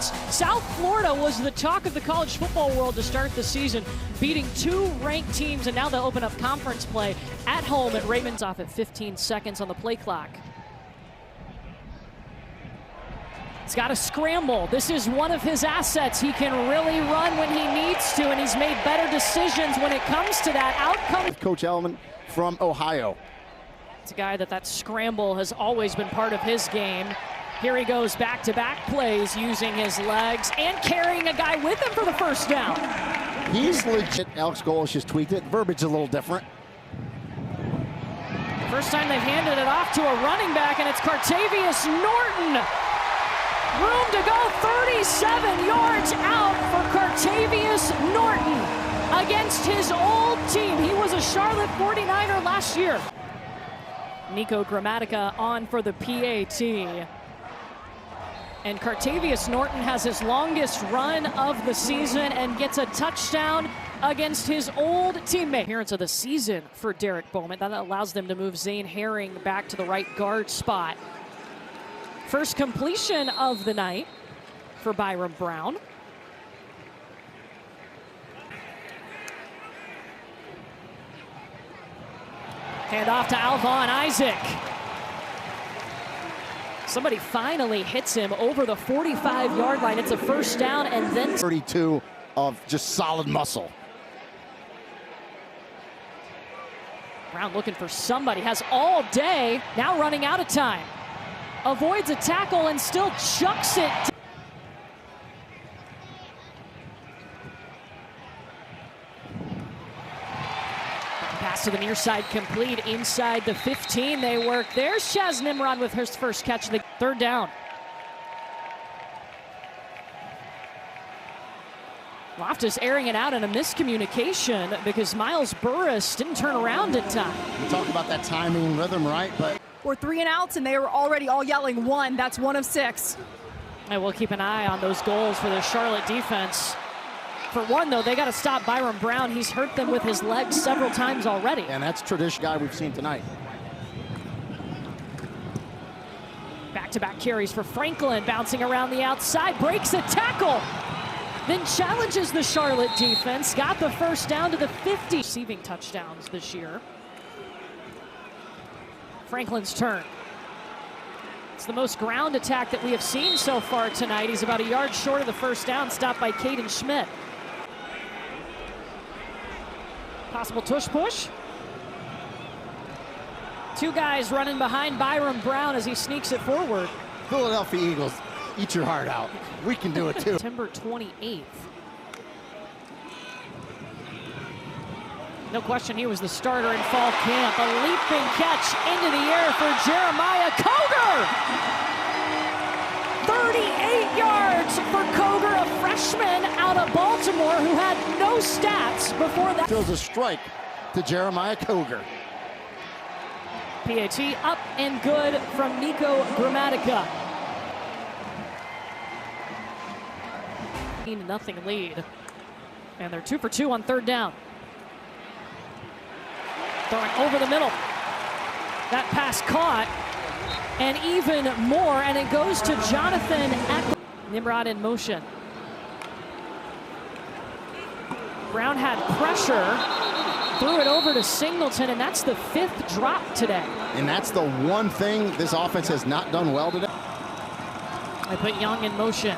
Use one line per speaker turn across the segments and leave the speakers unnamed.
defense. South Florida was the talk of the college football world to start the season, beating 2 ranked teams, and now they'll open up conference play at home at Raymond's off at 15 seconds on the play clock. He's got to scramble. This is one of his assets. He can really run when he needs to, and he's made better decisions when it comes to that outcome.
Coach Elman from Ohio.
It's a guy that scramble has always been part of his game. Here he goes back-to-back plays using his legs and carrying a guy with him for the first down.
He's legit. Alex Goles just tweaked it. Verbiage is a little different.
First time they've handed it off to a running back, and it's Cartavius Norton. Room to go, 37 yards out for Cartavius Norton against his old team. He was a Charlotte 49er last year. Nico Grammatica on for the PAT. And Cartavius Norton has his longest run of the season and gets a touchdown against his old teammate. Appearance of the season for Derek Bowman. That allows them to move Zane Herring back to the right guard spot. First completion of the night for Byram Brown. Hand off to Alvon Isaac. Somebody finally hits him over the 45-yard line. It's a first down, and then
32 of just solid muscle.
Brown looking for somebody, has all day, now running out of time. Avoids a tackle and still chucks it. Pass to the near side complete inside the 15. They work. There's Chaz Nimrod with his first catch of the third down. Loftus airing it out in a miscommunication because Miles Burris didn't turn around in time.
We talk about that timing and rhythm, right? But
we're 3 and outs, and they were already all yelling 1. That's 1 of 6.
And we'll keep an eye on those goals for the Charlotte defense. For one, though, they got to stop Byram Brown. He's hurt them with his legs several times already.
And that's tradition guy we've seen tonight.
Back-to-back carries for Franklin, bouncing around the outside, breaks a tackle, then challenges the Charlotte defense, got the first down to the 50. Receiving touchdowns this year. Franklin's turn. It's the most ground attack that we have seen so far tonight. He's about a yard short of the first down, stopped by Caden Schmidt. Possible tush push. 2 guys running behind Byram Brown as he sneaks it forward.
Philadelphia Eagles, eat your heart out. We can do it too.
September 28th. No question, he was the starter in fall camp. A leaping catch into the air for Jeremiah Coger. 38 yards for Coger, a freshman out of Baltimore who had no stats before that.
Throws a strike to Jeremiah Coger.
PAT up and good from Nico Grammatica. 0-0 lead. And they're 2 for 2 on third down. Throwing over the middle. That pass caught, and even more, and it goes to Jonathan Eckler. Nimrod in motion. Brown had pressure, threw it over to Singleton, and that's the 5th drop today.
And that's the one thing this offense has not done well today.
I put Young in motion.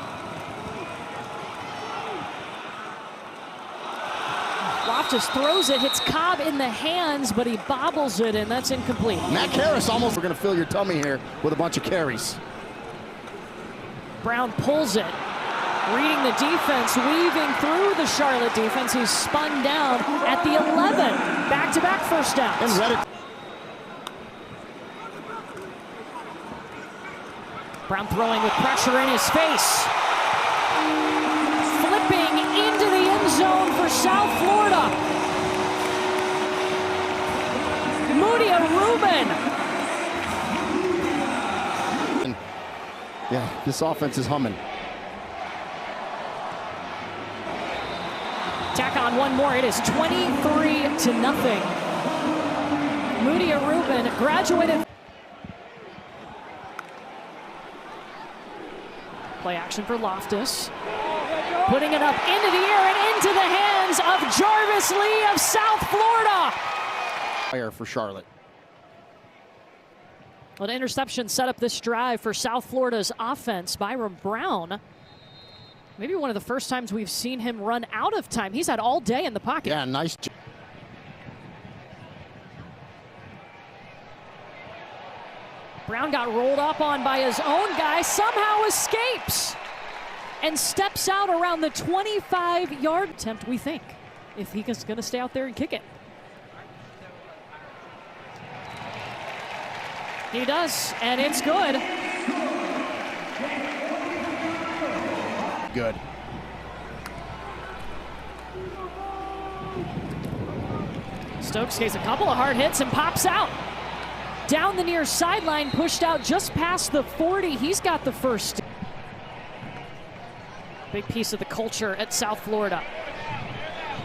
Loftus throws it, hits Cobb in the hands, but he bobbles it, and that's incomplete.
Matt Karras almost, we're going to fill your tummy here with a bunch of carries.
Brown pulls it, reading the defense, weaving through the Charlotte defense. He's spun down at the 11. Back-to-back first downs.
And read it.
Brown throwing with pressure in his face. Flipping into the end zone for South Florida. Mudia Rubin.
Yeah, this offense is humming.
Tack on one more. It is 23-0. Mudia Rubin graduated. Play action for Loftus. Putting it up into the air and into the hands of Jarvis Lee of South Florida.
Fire for Charlotte.
Well, an interception set up this drive for South Florida's offense. Byron Brown, maybe one of the first times we've seen him run out of time. He's had all day in the pocket.
Yeah, nice.
Brown got rolled up on by his own guy, somehow escapes and steps out around the 25-yard attempt, we think, if he's going to stay out there and kick it. He does, and it's good.
Good.
Stokes gets a couple of hard hits and pops out. Down the near sideline, pushed out just past the 40. He's got the first. Big piece of the culture at South Florida.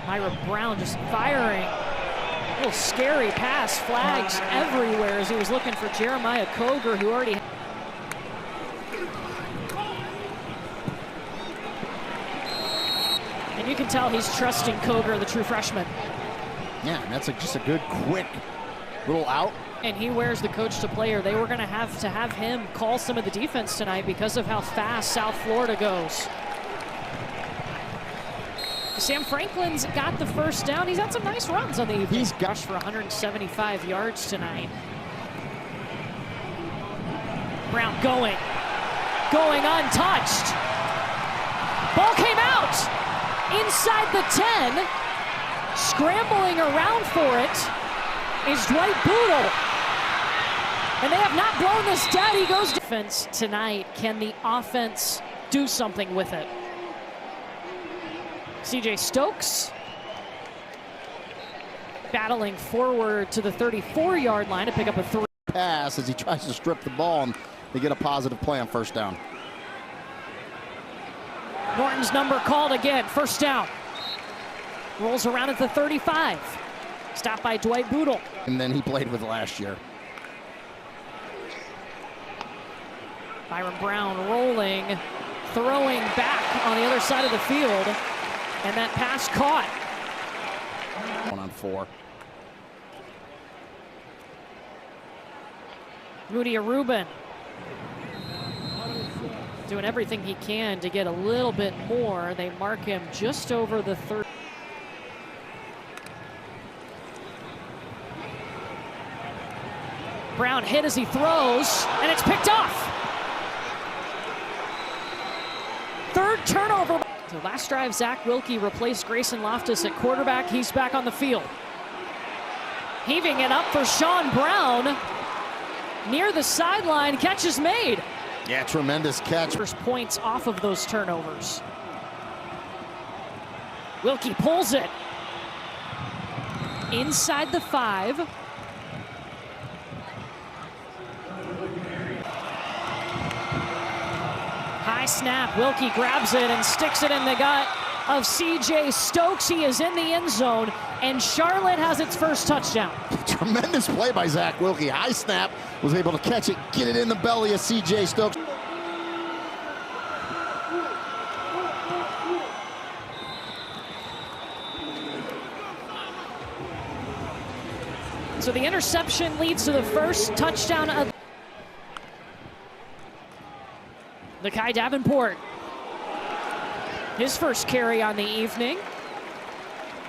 Myra Brown just firing. A little scary pass, flags everywhere as he was looking for Jeremiah Koger, who already. And you can tell he's trusting Koger, the true freshman.
Yeah, and that's just a good, quick little out.
And he wears the coach to player. They were going to have him call some of the defense tonight because of how fast South Florida goes. Sam Franklin's got the first down. He's had some nice runs on the evening. He's rushed for 175 yards tonight. Brown going untouched. Ball came out inside the 10. Scrambling around for it is Dwight Boodle. And they have not blown this dead. He goes defense tonight. Can the offense do something with it? CJ Stokes battling forward to the 34-yard line to pick up a 3.
Pass as he tries to strip the ball, and they get a positive play on first down.
Norton's number called again. First down. Rolls around at the 35. Stopped by Dwight Boodle.
And then he played with last year.
Byron Brown rolling, throwing back on the other side of the field. And that pass caught.
1-on-4.
Moody Rubin doing everything he can to get a little bit more. They mark him just over the 30. Brown hit as he throws, and it's picked off. Third turnover. So last drive, Zach Wilkie replaced Grayson Loftus at quarterback. He's back on the field. Heaving it up for Sean Brown. Near the sideline, catch is made.
Yeah, tremendous catch.
First points off of those turnovers. Wilkie pulls it. Inside the 5. High snap, Wilkie grabs it and sticks it in the gut of CJ Stokes. He is in the end zone, and Charlotte has its first touchdown.
Tremendous play by Zach Wilkie. High snap, was able to catch it, get it in the belly of CJ Stokes.
So the interception leads to the first touchdown of Nakai Davenport. His first carry on the evening.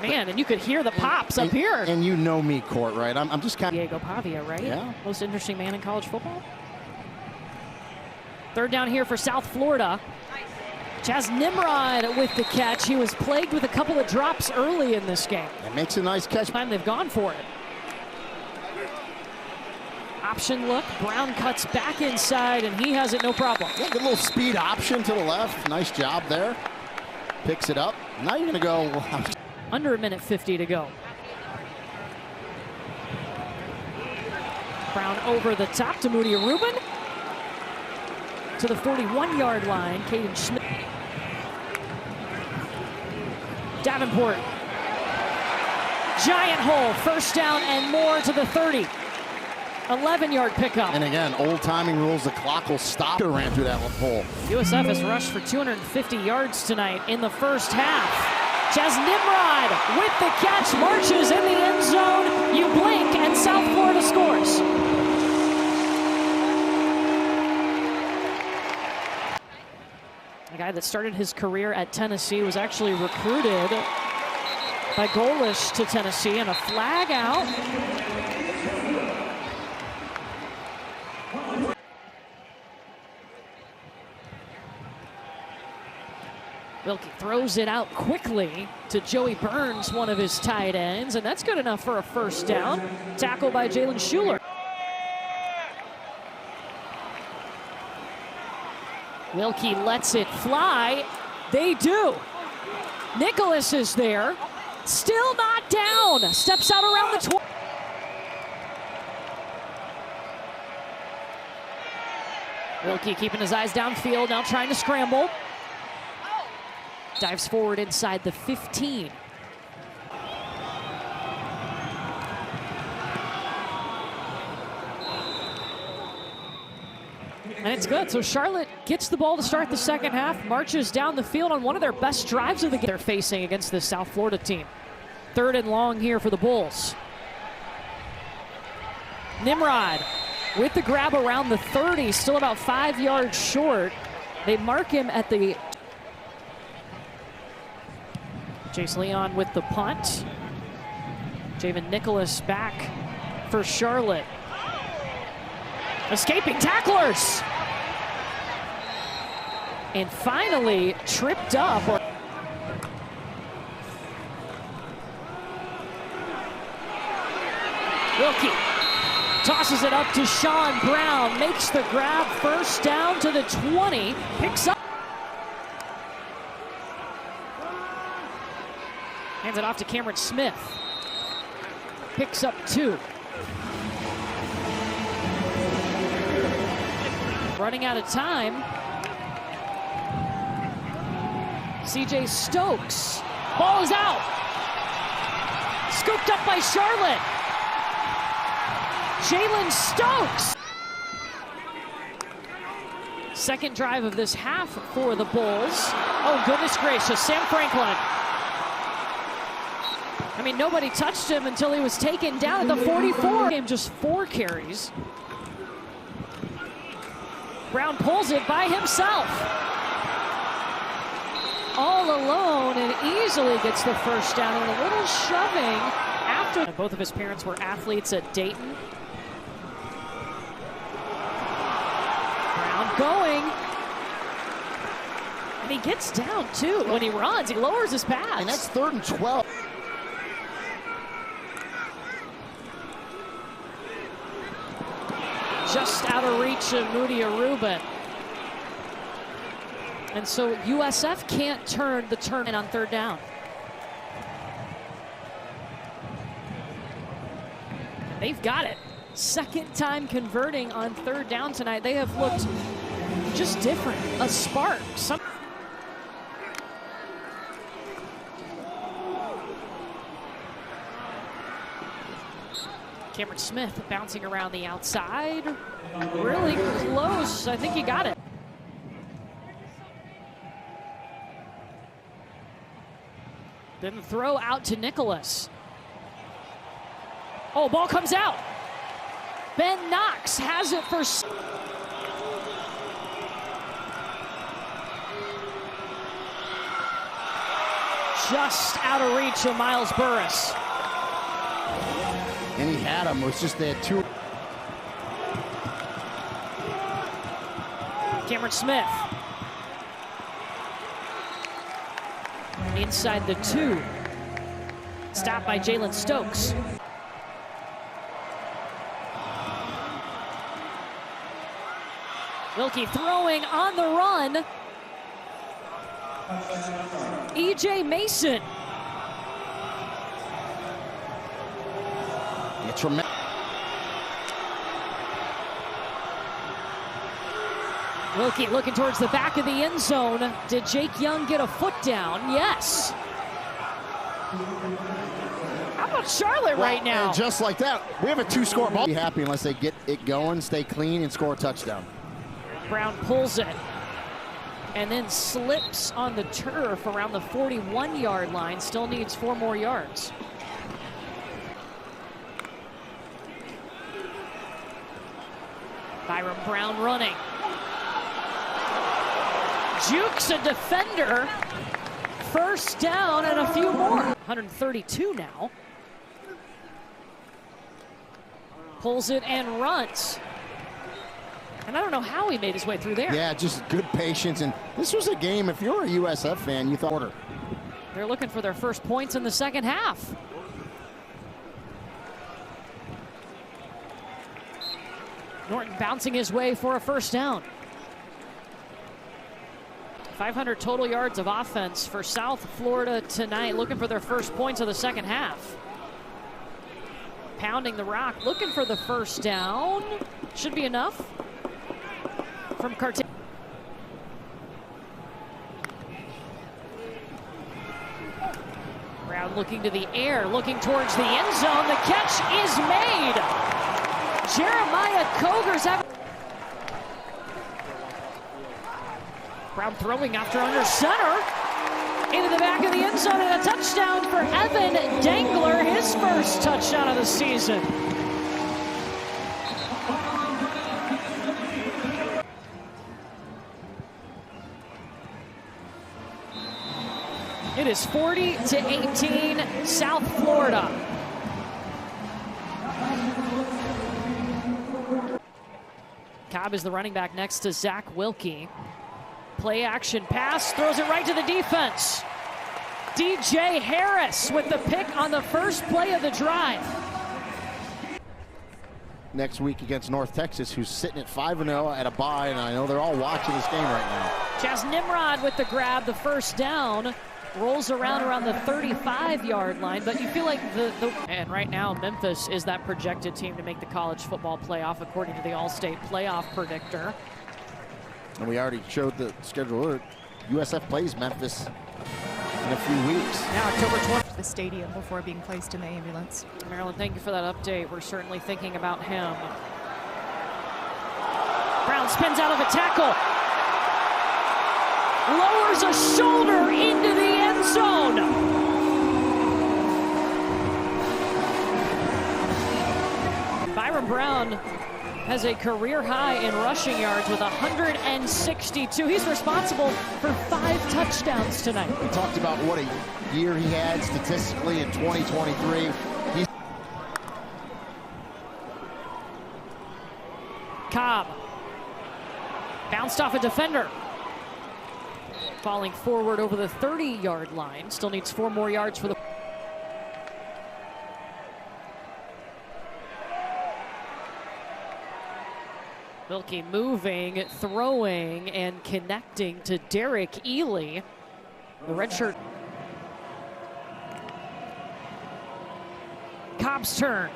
Man, and you could hear the pops up here.
And you know me, Court, right? I'm just kind of...
Diego Pavia, right?
Yeah.
Most interesting man in college football. Third down here for South Florida. Chaz Nimrod with the catch. He was plagued with a couple of drops early in this game.
It makes a nice catch.
Time they've gone for it. Option look. Brown cuts back inside, and he has it no problem.
Yeah, good little speed option to the left. Nice job there. Picks it up. Now you're going to go...
Under a minute 50 to go. Brown over the top to Moody Rubin. To the 41-yard line, Caden Schmidt. Davenport. Giant hole, first down and more to the 30. 11-yard pickup.
And again, old timing rules, the clock will stop. Could have ran through that hole.
USF has rushed for 250 yards tonight in the first half. Chaz Nimrod with the catch, marches in the end zone. You blink and South Florida scores. A guy that started his career at Tennessee was actually recruited by Golish to Tennessee, and a flag out. Wilkie throws it out quickly to Joey Burns, one of his tight ends, and that's good enough for a first down. Tackle by Jalen Schuler. Wilkie lets it fly. They do. Nicholas is there. Still not down. Steps out around the 20. Wilkie keeping his eyes downfield, now trying to scramble. Dives forward inside the 15. And it's good. So Charlotte gets the ball to start the second half, marches down the field on one of their best drives of the game they're facing against this South Florida team. 3rd and long here for the Bulls. Nimrod with the grab around the 30, still about 5 yards short. They mark him at the... Chase Leon with the punt. Javen Nicholas back for Charlotte. Escaping tacklers. And finally tripped up. Wilkie tosses it up to Sean Brown, makes the grab, first down to the 20, picks up. Hands it off to Cameron Smith. Picks up 2. Running out of time. CJ Stokes. Ball is out. Scooped up by Charlotte. Jalen Stokes. Second drive of this half for the Bulls. Oh, goodness gracious. Sam Franklin. I mean, nobody touched him until he was taken down at the 44. Game just 4 carries. Brown pulls it by himself. All alone and easily gets the first down, and a little shoving after. Both of his parents were athletes at Dayton. Brown going. And he gets down too. When he runs, he lowers his pads.
And that's 3rd and 12.
Just out of reach of Moody Rubin. And so USF can't turn the turn on 3rd down. They've got it. Second time converting on 3rd down tonight. They have looked just different. A spark. Cameron Smith bouncing around the outside. Really close. I think he got it. Then the throw out to Nicholas. Oh, ball comes out. Ben Knox has it for... Just out of reach of Miles Burris.
And he had him. It was just they had 2.
Cameron Smith. Inside the 2. Stopped by Jalen Stokes. Wilkie throwing on the run. E.J. Mason. Wilkie looking towards the back of the end zone. Did Jake Young get a foot down? Yes. How about Charlotte right now?
And just like that, we have a 2-score ball. Be happy unless they get it going, stay clean, and score a touchdown.
Brown pulls it and then slips on the turf around the 41-yard line. Still needs 4 more yards. Byron Brown running. Jukes a defender. First down and a few more. 132 now. Pulls it and runs. And I don't know how he made his way through there.
Yeah, just good patience. And this was a game, if you're a USF fan, you thought.
They're looking for their first points in the second half. Norton bouncing his way for a first down. 500 total yards of offense for South Florida tonight, looking for their first points of the second half. Pounding the rock, looking for the first down. Should be enough from Carter. Brown looking to the air, looking towards the end zone. The catch is made. Jeremiah Coger's having. Brown throwing after under center. Into the back of the end zone and a touchdown for Evan Dangler, his first touchdown of the season. It is 40-18, South Florida. Cobb is the running back next to Zach Wilkie. Play action pass, throws it right to the defense. DJ Harris with the pick on the first play of the drive.
Next week against North Texas, who's sitting at 5-0 at a bye, and I know they're all watching this game right now.
Chaz Nimrod with the grab, the first down. Rolls around the 35-yard line, but you feel like and right now Memphis is that projected team to make the college football playoff according to the All-State playoff predictor.
And we already showed the schedule. USF plays Memphis in a few weeks.
Now October 20th.
The stadium before being placed in the ambulance.
Maryland, thank you for that update. We're certainly thinking about him. Brown spins out of a tackle. Lowers a shoulder into the end zone. Byron Brown has a career high in rushing yards with 162. He's responsible for 5 touchdowns tonight.
We talked about what a year he had statistically in 2023.
Cobb bounced off a defender. Falling forward over the 30-yard line. Still needs 4 more yards for the. Wilkie moving, throwing, and connecting to Derek Ely. The redshirt. Cobb's turn.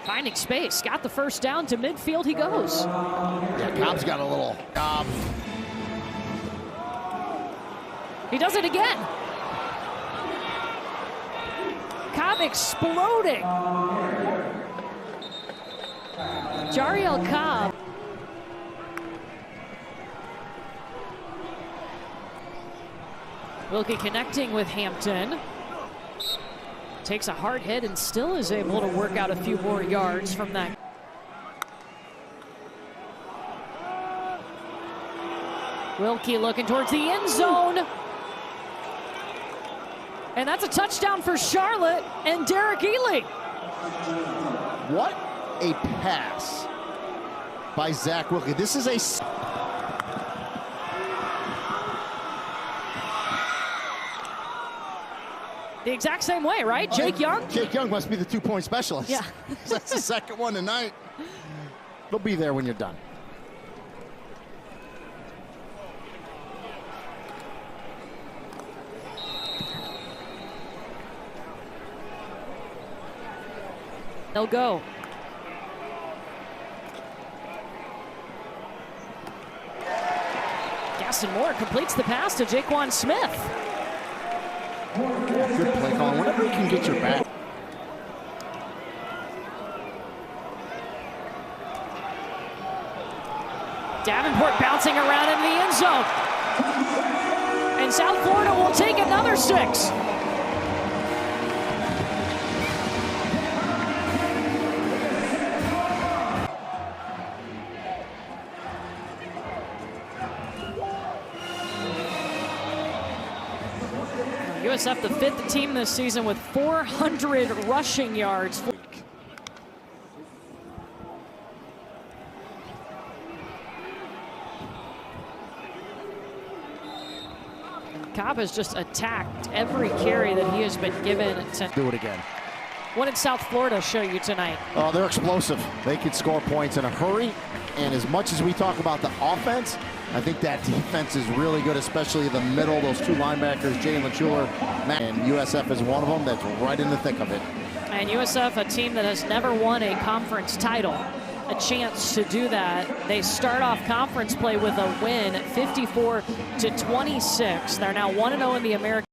Finding space, got the first down to midfield, he goes.
Yeah, Cobb's got a little Cobb.
He does it again. Cobb exploding. Jariel Cobb. Wilkie connecting with Hampton. Takes a hard hit and still is able to work out a few more yards from that. Wilkie looking towards the end zone. And that's a touchdown for Charlotte and Derek Ely.
What a pass by Zach Wilkie. This is a...
The exact same way, right? Jake Young?
Jake Young must be the 2-point specialist.
Yeah.
That's the second one tonight. They'll be there when you're done.
They'll go. Gaston Moore completes the pass to Jaquan Smith.
Good play can get your back.
Davenport bouncing around into the end zone. And South Florida will take another 6. USF, the 5th team this season with 400 rushing yards. Cobb has just attacked every carry that he has been given.
Do it again.
What did South Florida show you tonight?
Oh, they're explosive. They can score points in a hurry. And as much as we talk about the offense, I think that defense is really good, especially the middle. Those 2 linebackers, Jalen Schuler, and USF is one of them that's right in the thick of it.
And USF, a team that has never won a conference title, a chance to do that. They start off conference play with a win, 54-26. They're now 1-0 in the American.